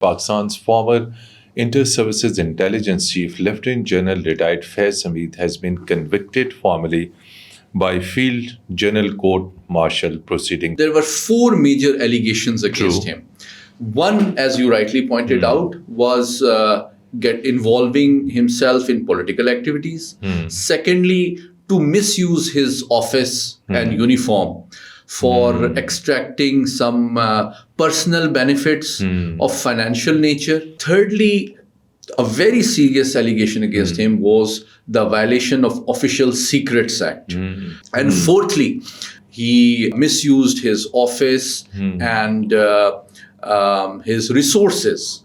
Pakistan's former Inter-Services Intelligence Chief, Lieutenant General retired Faiz Hamid, has been convicted formally by Field General Court Martial proceeding. There were four major allegations against him. One, as you rightly pointed out, was involving himself in political activities. Secondly, to misuse his office and uniform for extracting some personal benefits of financial nature. Thirdly, a very serious allegation against him was the violation of Official Secrets Act. And fourthly, he misused his office and his resources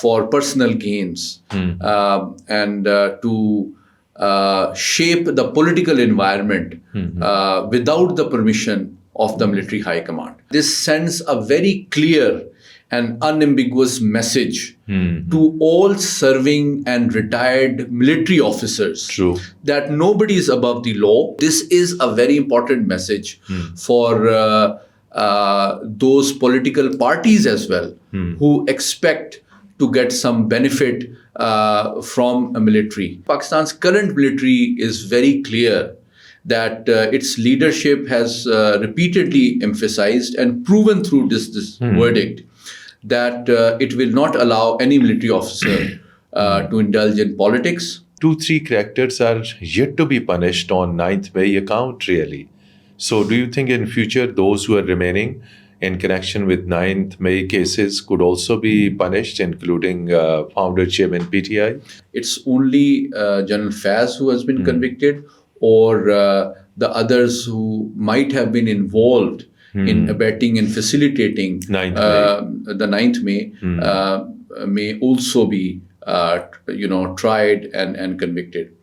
for personal gains and to shape the political environment without the permission of the military high command. This sends a very clear and unambiguous message to all serving and retired military officers that nobody is above the law. This is a very important message for those political parties as well who expect to get some benefit from a military. Pakistan's current military is very clear that its leadership has repeatedly emphasized and proven through this verdict that it will not allow any military officer to indulge in politics. 2-3 characters are yet to be punished on 9th May account, really. So do you think in future those who are remaining in connection with 9th May cases could also be punished, including founder chairman PTI? It's only General Faiz who has been convicted, or the others who might have been involved in abetting and facilitating the 9th May may also be tried and convicted.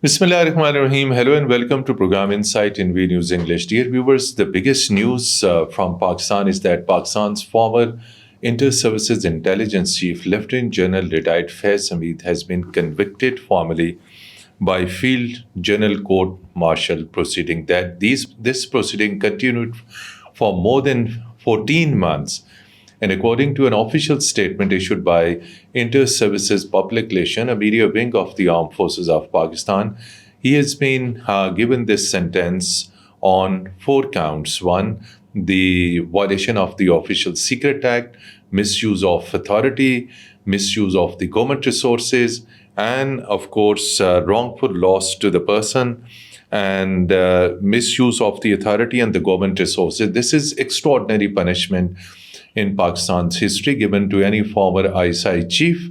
Bismillahirrahmanirrahim. Hello and welcome to Program Insight in V News English. Dear viewers, the biggest news from Pakistan is that Pakistan's former Inter-Services Intelligence Chief, Lieutenant General retired Faiz Hamid, has been convicted formally by Field General Court Martial proceeding. This proceeding continued for more than 14 months. And according to an official statement issued by Inter-Services Public Relations, a media wing of the Armed Forces of Pakistan, he has been given this sentence on 4 counts. 1, the violation of the Official Secret Act, misuse of authority, misuse of the government resources, and of course, wrongful loss to the person, and misuse of the authority and the government resources. This is extraordinary punishment in Pakistan's history given to any former ISI chief,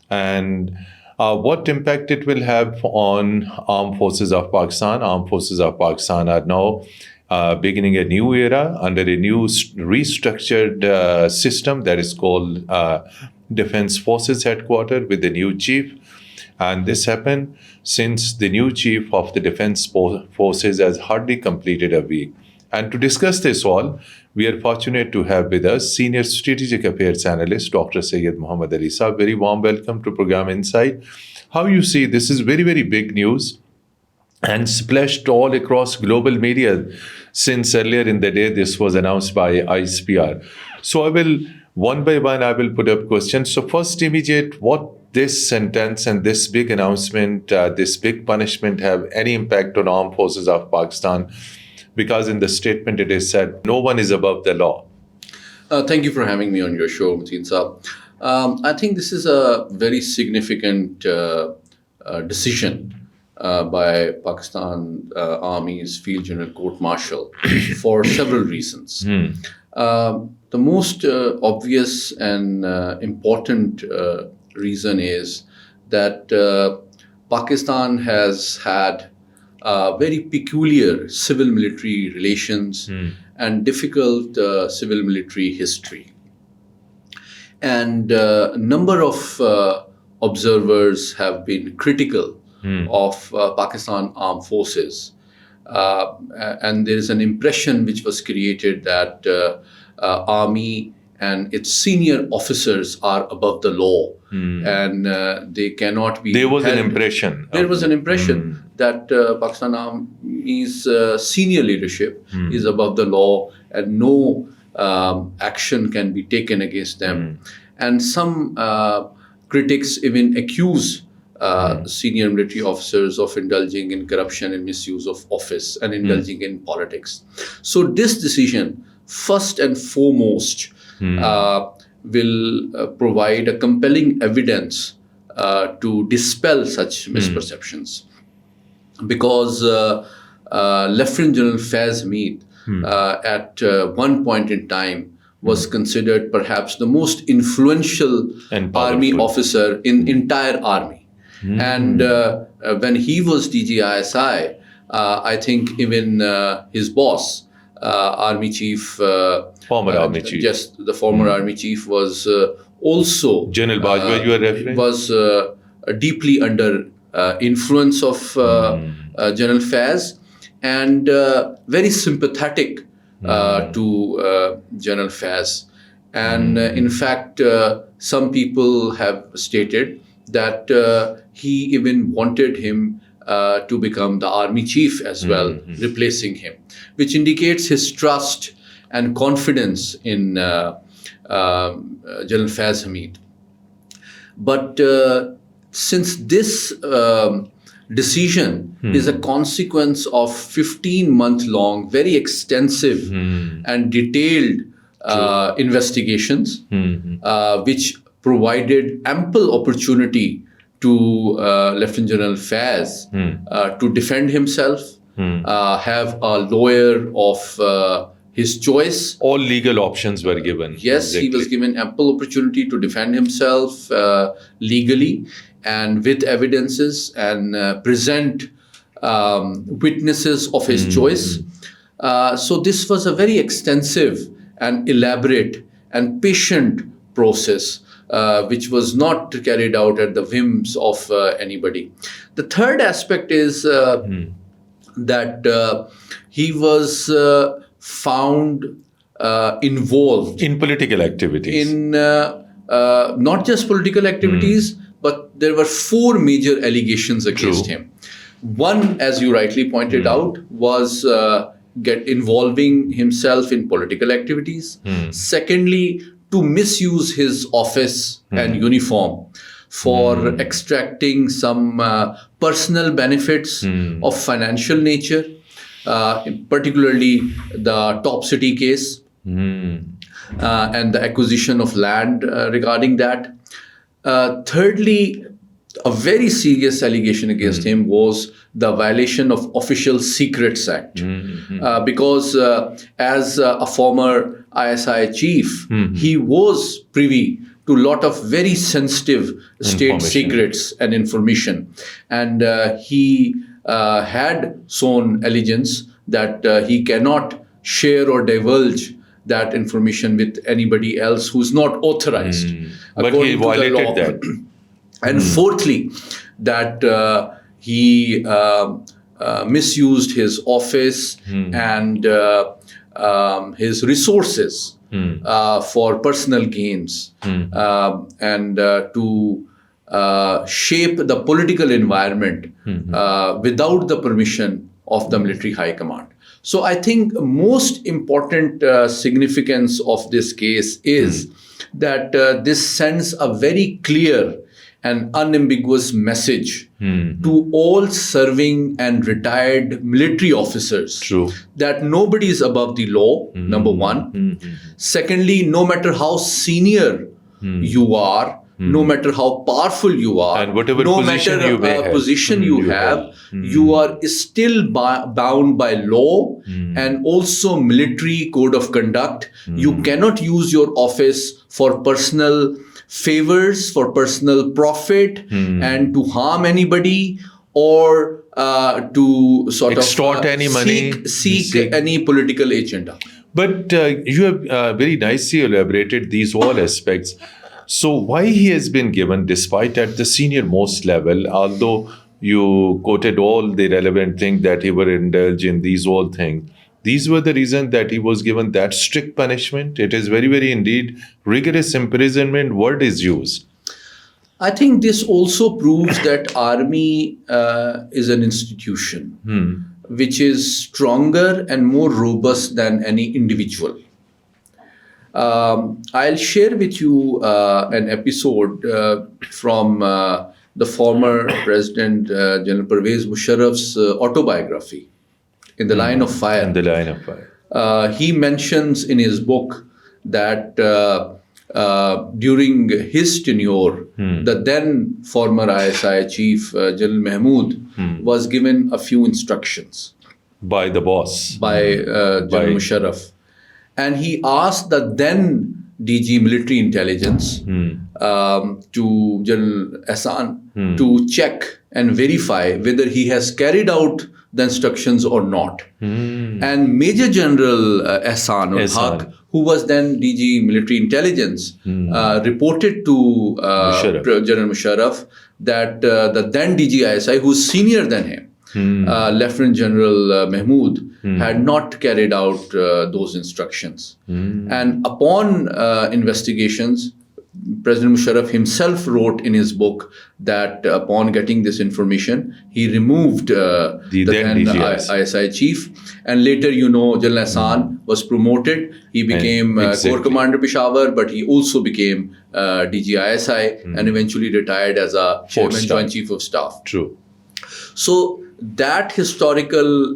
and what impact it will have on Armed Forces of Pakistan. Armed Forces of Pakistan are now beginning a new era under a new restructured system that is called Defense Forces Headquarters with the new chief. And this happened since the new chief of the Defense Forces has hardly completed a week. And to discuss this all, we are fortunate to have with us Senior Strategic Affairs Analyst, Dr. Syed Muhammad Ali Saab. Very warm welcome to Program Insight. How you see this is very, very big news and splashed all across global media since earlier in the day this was announced by ISPR. So I will, one by one, I will put up questions. So first immediate, what this sentence and this big announcement, this big punishment have any impact on Armed Forces of Pakistan? Because in the statement it is said, no one is above the law. Thank you for having me on your show, Mateen Saab. I think this is a very significant decision by Pakistan Army's Field General Court Martial for several reasons. The most obvious and important reason is that Pakistan has had very peculiar civil-military relations and difficult civil-military history. And a number of observers have been critical of Pakistan Armed Forces. And there is an impression which was created that army and its senior officers are above the law, and they cannot be. There was an held. impression. There was an impression that Pakistan Army's senior leadership is above the law, and no action can be taken against them. And some critics even accuse senior military officers of indulging in corruption and misuse of office and indulging in politics. So this decision, first and foremost, will provide a compelling evidence to dispel such misperceptions. Because Lieutenant General Faiz Mead, at one point in time, was considered perhaps the most influential army officer in entire army. And when he was DG ISI, I think even his boss, Army Chief, former Army Chief, just the former Army Chief, was also General Bajwa. You are referring? Was deeply under influence of General Faiz, and very sympathetic to General Faiz. And in fact, some people have stated that he even wanted him to become the army chief as well, replacing him, which indicates his trust and confidence in General Faiz Hamid. But since this decision is a consequence of 15-month-long, very extensive and detailed investigations, which provided ample opportunity to Lieutenant General Faiz to defend himself, have a lawyer of his choice. All legal options were given. Yes, he was given ample opportunity to defend himself legally and with evidences and present witnesses of his choice. So this was a very extensive and elaborate and patient process, which was not carried out at the whims of anybody. The third aspect is that he was found involved in political activities. In not just political activities, but there were 4 major allegations against him. One, as you rightly pointed out, was involving himself in political activities. Secondly, to misuse his office and uniform for extracting some personal benefits of financial nature, particularly the Top City case and the acquisition of land regarding that. Thirdly, a very serious allegation against him was the violation of Official Secrets Act, because as a former ISI chief, he was privy to a lot of very sensitive state secrets and information. And he had shown allegiance that he cannot share or divulge that information with anybody else who's not authorized. But he violated that. And fourthly, that he misused his office and his resources for personal gains and to shape the political environment without the permission of the military high command. So I think most important significance of this case is that this sends a very clear and unambiguous message to all serving and retired military officers that nobody is above the law, number one. Secondly, no matter how senior you are, no matter how powerful you are, and whatever no position matter you may have, position you have, you are still bound by law and also military code of conduct. You cannot use your office for personal favors, for personal profit, and to harm anybody or to sort extort of any money, seek any political agenda. But you have very nicely elaborated these all aspects. So why he has been given, despite at the senior most level, although you quoted all the relevant things that he would indulge in these all things, These were the reasons that he was given that strict punishment. It is very, very indeed rigorous imprisonment word is used. I think this also proves that army is an institution which is stronger and more robust than any individual. I'll share with you an episode from the former President General Pervez Musharraf's autobiography, In the Line of Fire. In the Line of Fire. He mentions in his book that during his tenure, the then former ISI chief, General Mahmood, was given a few instructions By the boss. by General Musharraf. And he asked the then DG Military Intelligence to General Ahsan to check and verify whether he has carried out the instructions or not. And Major General Ahsan ul Haq, who was then DG Military Intelligence, reported to General Musharraf that the then DG ISI, who's senior than him, Lieutenant General Mahmood, had not carried out those instructions. And upon investigations, President Musharraf himself wrote in his book that upon getting this information, he removed the then ISI chief. And later, General Ahsan was promoted. He became Corps Commander Peshawar, but he also became DG ISI and eventually retired as a Chairman Joint Chief of Staff. True. So that historical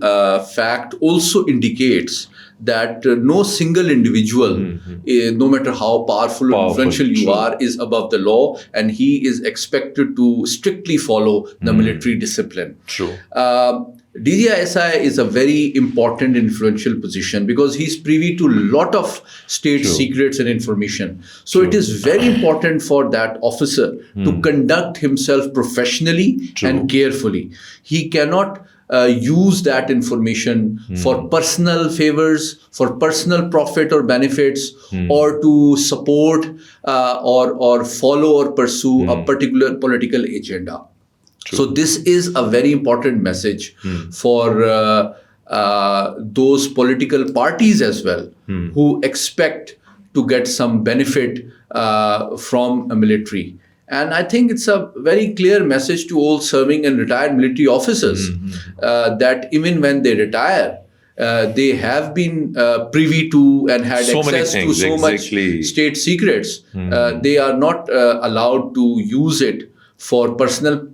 fact also indicates that no single individual, no matter how powerful or influential you are, is above the law, and he is expected to strictly follow the military discipline. True. DGISI is a very important influential position because he's privy to a lot of state secrets and information. So it is very important for that officer to conduct himself professionally and carefully. He cannot use that information for personal favors, for personal profit or benefits, or to support or follow or pursue a particular political agenda. So this is a very important message for those political parties as well who expect to get some benefit from a military. And I think it's a very clear message to all serving and retired military officers that even when they retire, they have been privy to and had access to so much state secrets. They are not allowed to use it for personal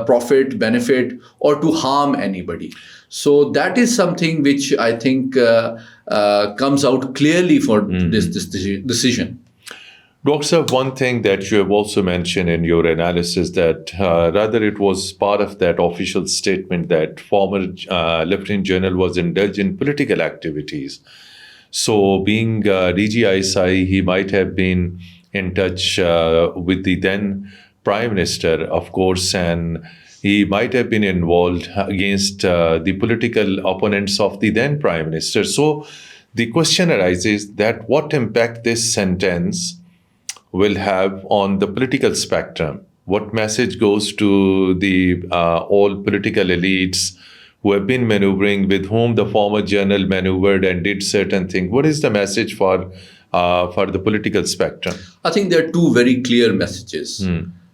profit, benefit, or to harm anybody. So that is something which I think comes out clearly for this decision. Dr. One thing that you have also mentioned in your analysis that rather it was part of that official statement that former Lieutenant General was indulged in political activities. So being DGISI, he might have been in touch with the then Prime Minister, of course, and he might have been involved against the political opponents of the then Prime Minister. So the question arises that what impact this sentence will have on the political spectrum? What message goes to the all political elites who have been maneuvering, with whom the former general maneuvered and did certain things? What is the message for the political spectrum? I think there are two very clear messages.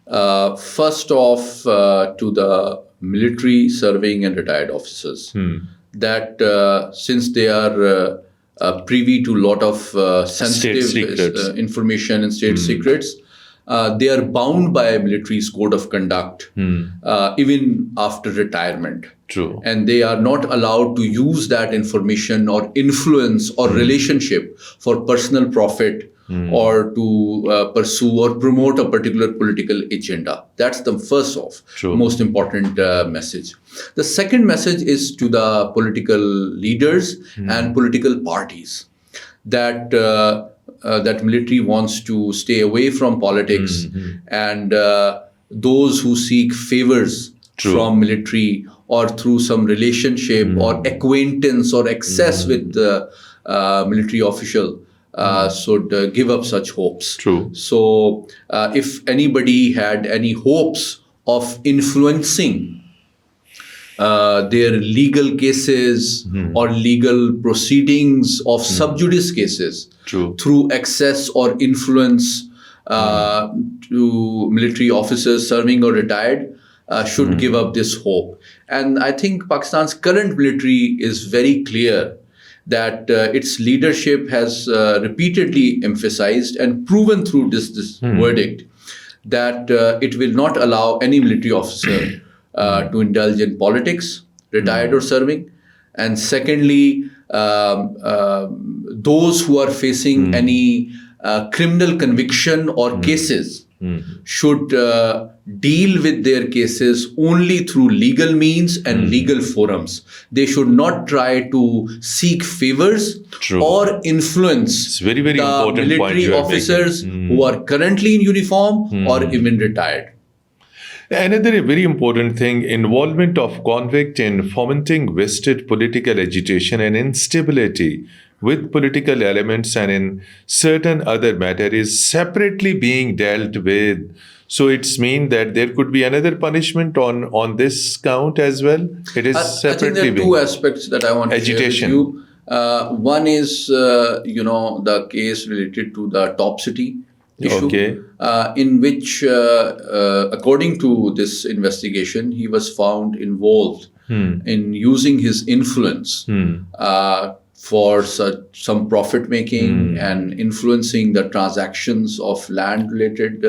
First off, to the military serving and retired officers, that since they are privy to a lot of sensitive information and state secrets, they are bound by a military's code of conduct even after retirement. True. And they are not allowed to use that information or influence or relationship for personal profit or to pursue or promote a particular political agenda. That's the first most important message. The second message is to the political leaders and political parties that that military wants to stay away from politics, and those who seek favors from military or through some relationship or acquaintance or access with the military official should give up such hopes. True. So if anybody had any hopes of influencing their legal cases or legal proceedings of sub judice cases True. through access or influence to military officers serving or retired should give up this hope. And I think Pakistan's current military is very clear that its leadership has repeatedly emphasized and proven through this verdict that it will not allow any military officer to indulge in politics, retired or serving. And secondly, those who are facing any criminal conviction or cases should deal with their cases only through legal means and legal forums. They should not try to seek favors True. or influence It's very, very the important point military you are officers who are currently in uniform or even retired. Another very important thing, involvement of convict in fomenting vested political agitation and instability with political elements and in certain other matter is separately being dealt with. So it's mean that there could be another punishment on this count as well. It is I think separately there are being two aspects that I want to Agitation. share with you. One is, the case related to the top city issue, Okay. in which, according to this investigation, he was found involved in using his influence for some profit making and influencing the transactions of land related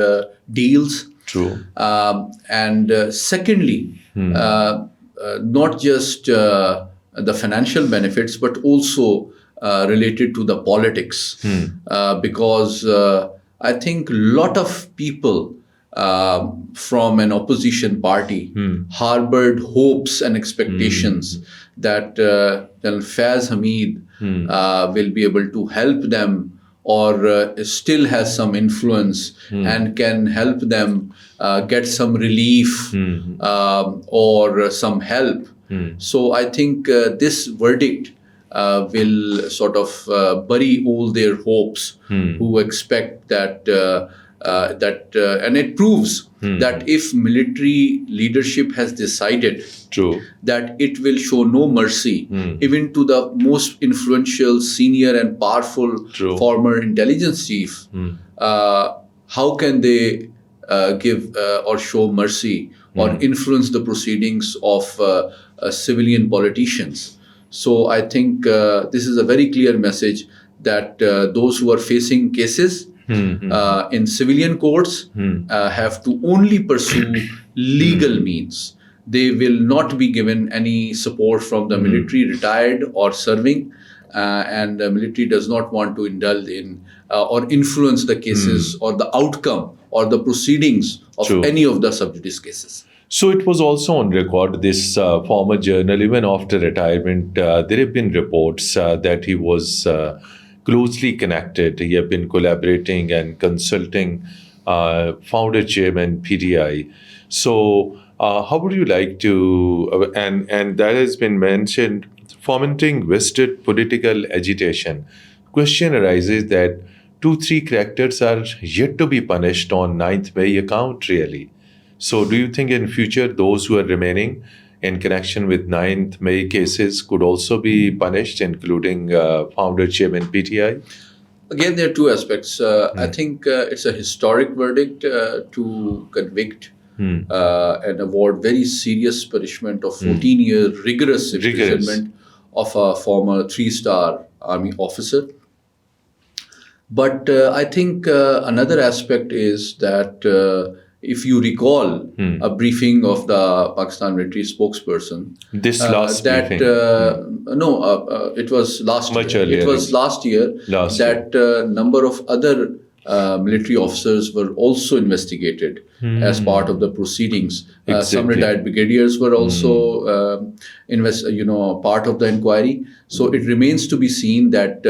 deals. True. And secondly, not just the financial benefits, but also related to the politics, because I think a lot of people from an opposition party harbored hopes and expectations that General Faiz Hamid will be able to help them or still has some influence and can help them get some relief or some help. So I think this verdict will sort of bury all their hopes who expect that and it proves that if military leadership has decided True. that it will show no mercy even to the most influential, senior and powerful True. former intelligence chief, how can they give or show mercy or influence the proceedings of civilian politicians? So I think this is a very clear message that those who are facing cases in civilian courts have to only pursue legal means. They will not be given any support from the military, retired or serving, and the military does not want to indulge in or influence the cases or the outcome or the proceedings of True. any of the sub judice cases. So it was also on record, this former journal, even after retirement, there have been reports that he was closely connected. He had been collaborating and consulting founder chairman PTI. So how would you like to, and that has been mentioned, fomenting vested political agitation. Question arises that 2-3 characters are yet to be punished on 9th May account really. So do you think in future those who are remaining in connection with 9th May cases could also be punished, including founder chairman PTI? Again, there are two aspects. I think it's a historic verdict to convict and award very serious punishment of 14-year rigorous imprisonment of a former 3-star army officer. But I think another aspect is that if you recall a briefing of the Pakistan military spokesperson, This last that briefing. it was last Much year. earlier. It was last year Last that number of other military officers were also investigated as part of the proceedings. Some Exactly. retired brigadiers were also part of the inquiry. So it remains to be seen that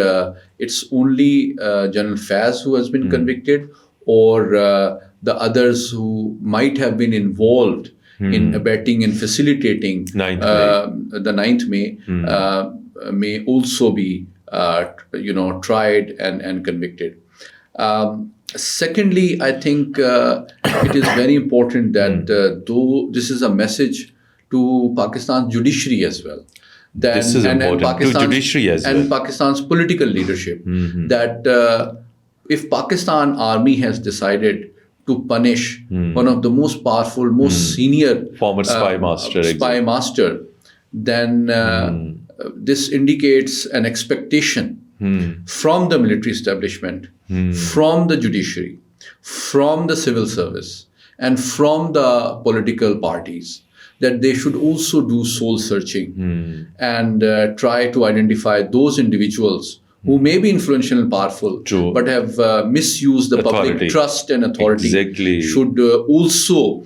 it's only General Faiz who has been convicted, or the others who might have been involved in abetting and facilitating 9th May. the 9th May may also be tried and convicted. Secondly, I think it is very important that though this is a message to Pakistan's judiciary as well. That, This is important to judiciary as well. And Pakistan's political leadership. That if Pakistan army has decided to punish one of the most powerful, most senior Former spy master. master, then this indicates an expectation from the military establishment, from the judiciary, from the civil service, and from the political parties, that they should also do soul searching and try to identify those individuals who may be influential and powerful, but have misused the public trust and authority. Exactly. Should also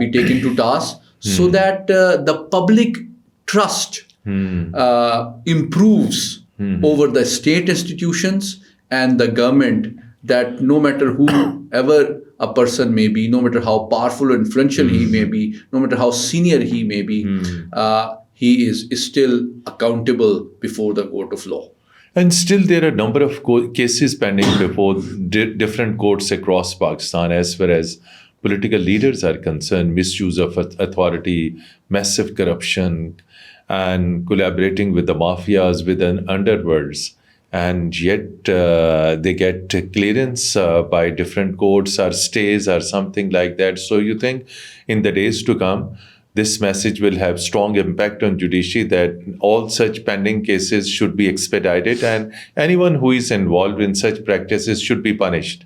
be taken to task, so that the public trust improves over the state institutions and the government, that no matter whoever a person may be, no matter how powerful or influential he may be, no matter how senior he may be, he is still accountable before the court of law. And still there are a number of cases pending before different courts across Pakistan as far as political leaders are concerned, misuse of authority, massive corruption, and collaborating with the mafias, with the underworlds. And yet they get clearance by different courts or stays or something like that. So you think in the days to come, this message will have strong impact on judiciary, that all such pending cases should be expedited and anyone who is involved in such practices should be punished?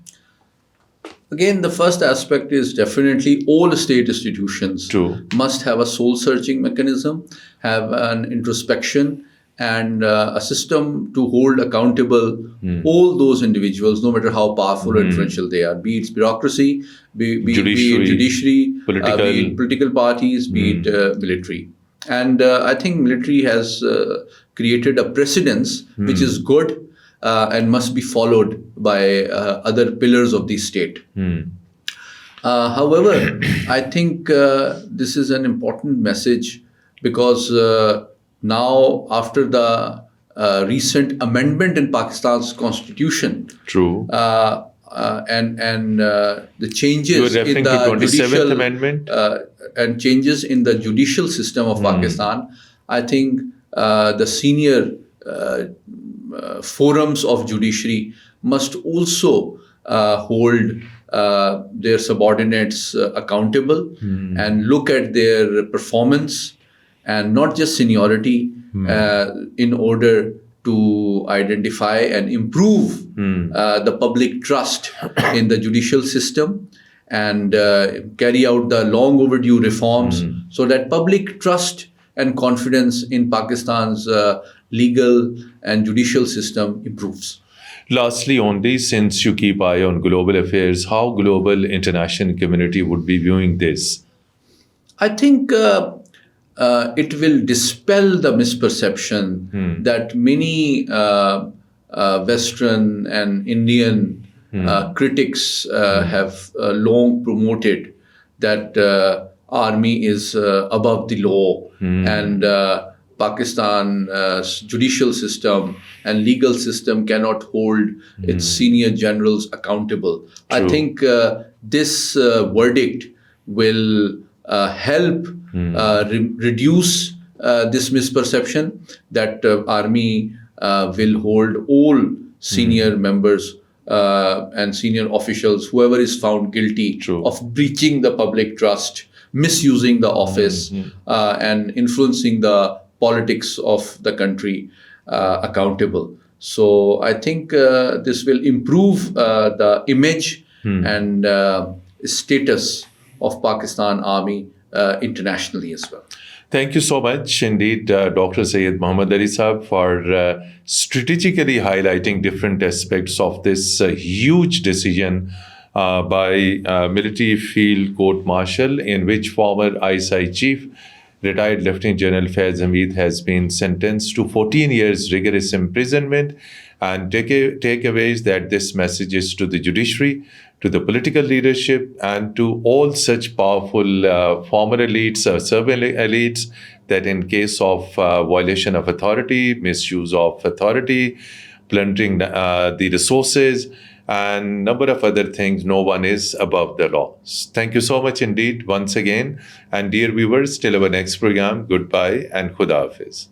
Again, the first aspect is definitely all state institutions must have a soul-searching mechanism, have an introspection, and a system to hold accountable all those individuals, no matter how powerful or influential they are, be it bureaucracy, be it judiciary, be it political parties, be it military. And I think military has created a precedence which is good and must be followed by other pillars of the state. However, I think this is an important message, because now, after the recent amendment in Pakistan's constitution, and the changes in the 27th amendment and changes in the judicial system of Pakistan, I think the senior forums of judiciary must also hold their subordinates accountable and look at their performance, and not just seniority, in order to identify and improve the public trust in the judicial system, and carry out the long overdue reforms, so that public trust and confidence in Pakistan's legal and judicial system improves. Lastly, only, since you keep eye on global affairs, how global international community would be viewing this? I think it will dispel the misperception that many Western and Indian critics have long promoted, that army is above the law, and Pakistan's judicial system and legal system cannot hold its senior generals accountable. I think this verdict will help reduce this misperception, that army will hold all senior members and senior officials, whoever is found guilty of breaching the public trust, misusing the office, and influencing the politics of the country, accountable. So I think this will improve the image and status of Pakistan Army internationally as well. Thank you so much indeed, Dr. Syed Muhammad Ali Saab, for strategically highlighting different aspects of this huge decision by military field court martial, in which former ISI chief, retired Lieutenant General Faiz Hamid, has been sentenced to 14 years rigorous imprisonment. And takeaways that this message is to the judiciary, to the political leadership, and to all such powerful former elites, civil elites, that in case of violation of authority, misuse of authority, plundering the resources, and number of other things. No one is above the law. Thank you so much indeed once again. And dear viewers, till our next program, goodbye and Khuda Hafiz.